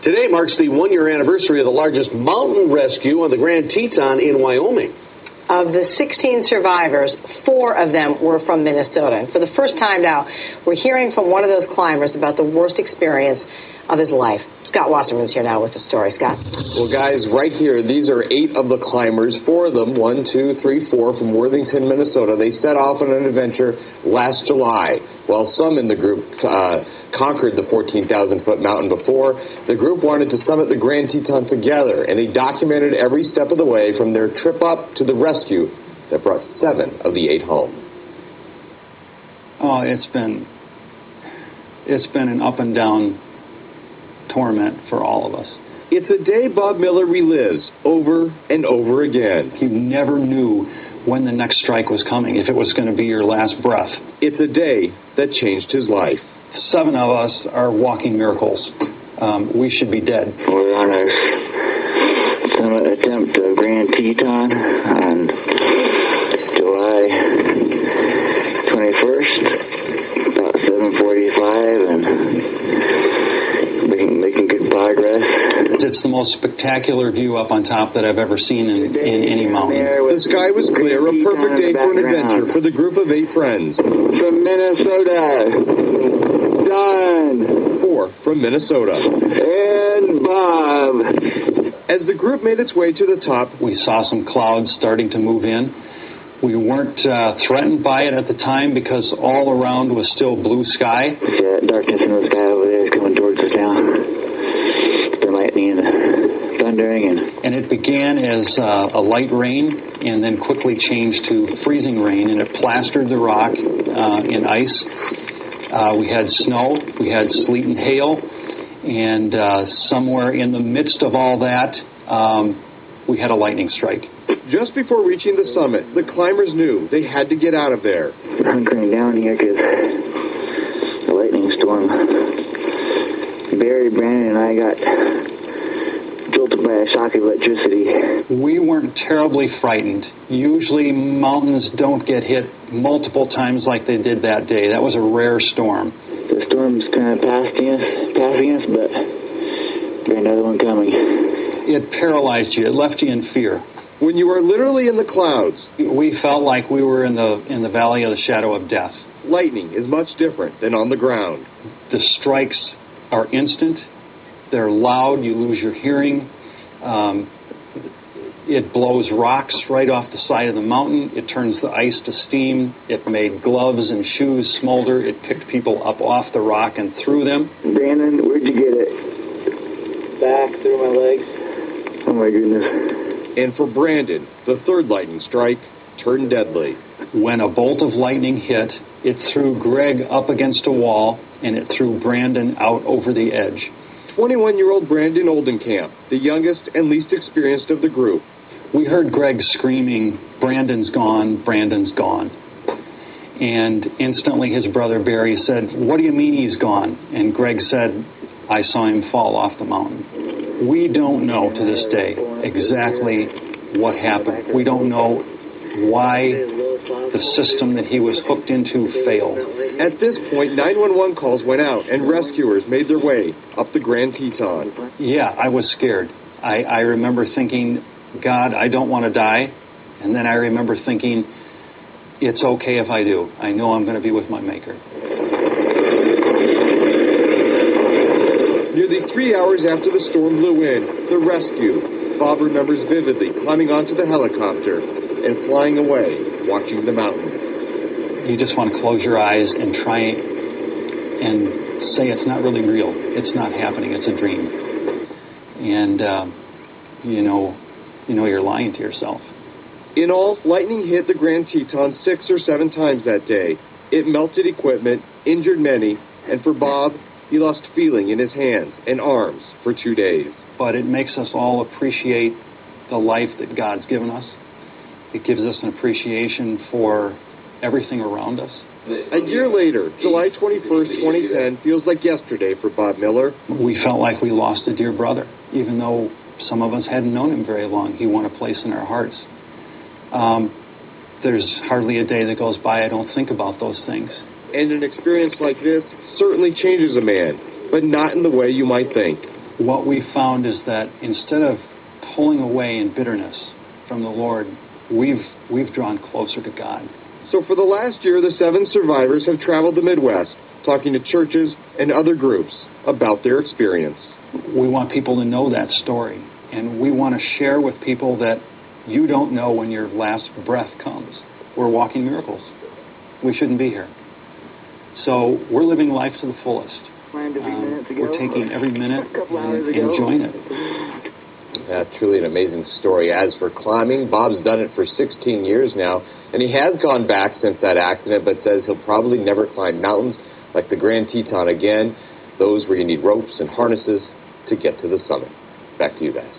Today marks the one-year anniversary of the largest mountain rescue on the Grand Teton in Wyoming. Of the 16 survivors, 4 of them were from Minnesota. And for the first time now, we're hearing from one of those climbers about the worst experience of his life. Scott Wasserman's here now with the story. Scott. Well, guys, right here, these are 8 of the climbers. 4 of them, 1, 2, 3, 4, from Worthington, Minnesota. They set off on an adventure last July. While some in the group conquered the 14,000-foot mountain before, the group wanted to summit the Grand Teton together, and they documented every step of the way from their trip up to the rescue that brought 7 of the 8 home. Oh, it's been an up and down torment for all of us. It's a day Bob Miller relives over and over again. He never knew when the next strike was coming, if it was going to be your last breath. It's a day that changed his life. 7 of us are walking miracles. We should be dead. We're on our summit attempt of Grand Teton on July 21st, about 7:45, and making good progress. It's the most spectacular view up on top that I've ever seen in any mountain. The sky was clear, a perfect day for an adventure for the group of 8 friends. From Minnesota, Don. 4 from Minnesota. And Bob. As the group made its way to the top, we saw some clouds starting to move in. We weren't threatened by it at the time because all around was still blue sky. Yeah, darkness in the sky over there is coming towards us now. The lightning and the thundering. And it began as a light rain and then quickly changed to freezing rain, and it plastered the rock in ice. We had snow, we had sleet and hail, and somewhere in the midst of all that, we had a lightning strike. Just before reaching the summit, the climbers knew they had to get out of there. We're hunkering down here because the lightning storm. Barry, Brandon, and I got jolted by a shock of electricity. We weren't terribly frightened. Usually mountains don't get hit multiple times like they did that day. That was a rare storm. The storm's kind of passing us, but there's another one coming. It paralyzed you. It left you in fear. When you are literally in the clouds, we felt like we were in the valley of the shadow of death. Lightning is much different than on the ground. The strikes are instant. They're loud. You lose your hearing. It blows rocks right off the side of the mountain. It turns the ice to steam. It made gloves and shoes smolder. It picked people up off the rock and threw them. Brandon, where'd you get it? Back through my legs. Oh my goodness. And for Brandon, the third lightning strike turned deadly. When a bolt of lightning hit, it threw Greg up against a wall, and it threw Brandon out over the edge. 21-year-old Brandon Oldenkamp, the youngest and least experienced of the group. We heard Greg screaming, "Brandon's gone, Brandon's gone." And instantly his brother Barry said, "What do you mean he's gone?" And Greg said, "I saw him fall off the mountain." We don't know to this day exactly what happened. We don't know why the system that he was hooked into failed. At this point, 911 calls went out and rescuers made their way up the Grand Teton. Yeah, I was scared. I remember thinking, God, I don't want to die. And then I remember thinking, it's okay if I do. I know I'm going to be with my Maker. Nearly 3 hours after the storm blew in, the rescue. Bob remembers vividly climbing onto the helicopter and flying away, watching the mountain. You just want to close your eyes and try and say it's not really real. It's not happening. It's a dream. And, you know you're lying to yourself. In all, lightning hit the Grand Teton 6 or 7 times that day. It melted equipment, injured many, and for Bob, he lost feeling in his hands and arms for 2 days. But it makes us all appreciate the life that God's given us. It gives us an appreciation for everything around us. A year later, July 21st, 2010, feels like yesterday for Bob Miller. We felt like we lost a dear brother. Even though some of us hadn't known him very long, he won a place in our hearts. There's hardly a day that goes by I don't think about those things. And an experience like this certainly changes a man, but not in the way you might think. what we found is that instead of pulling away in bitterness from the Lord, we've drawn closer to God. So for the last year, the 7 survivors have traveled the Midwest, talking to churches and other groups about their experience. We want people to know that story, and we want to share with people that you don't know when your last breath comes. We're walking miracles. We shouldn't be here. So we're living life to the fullest. We're taking every minute and enjoying it. That's truly an amazing story. As for climbing, Bob's done it for 16 years now, and he has gone back since that accident, but says he'll probably never climb mountains like the Grand Teton again, those where you need ropes and harnesses to get to the summit. Back to you guys.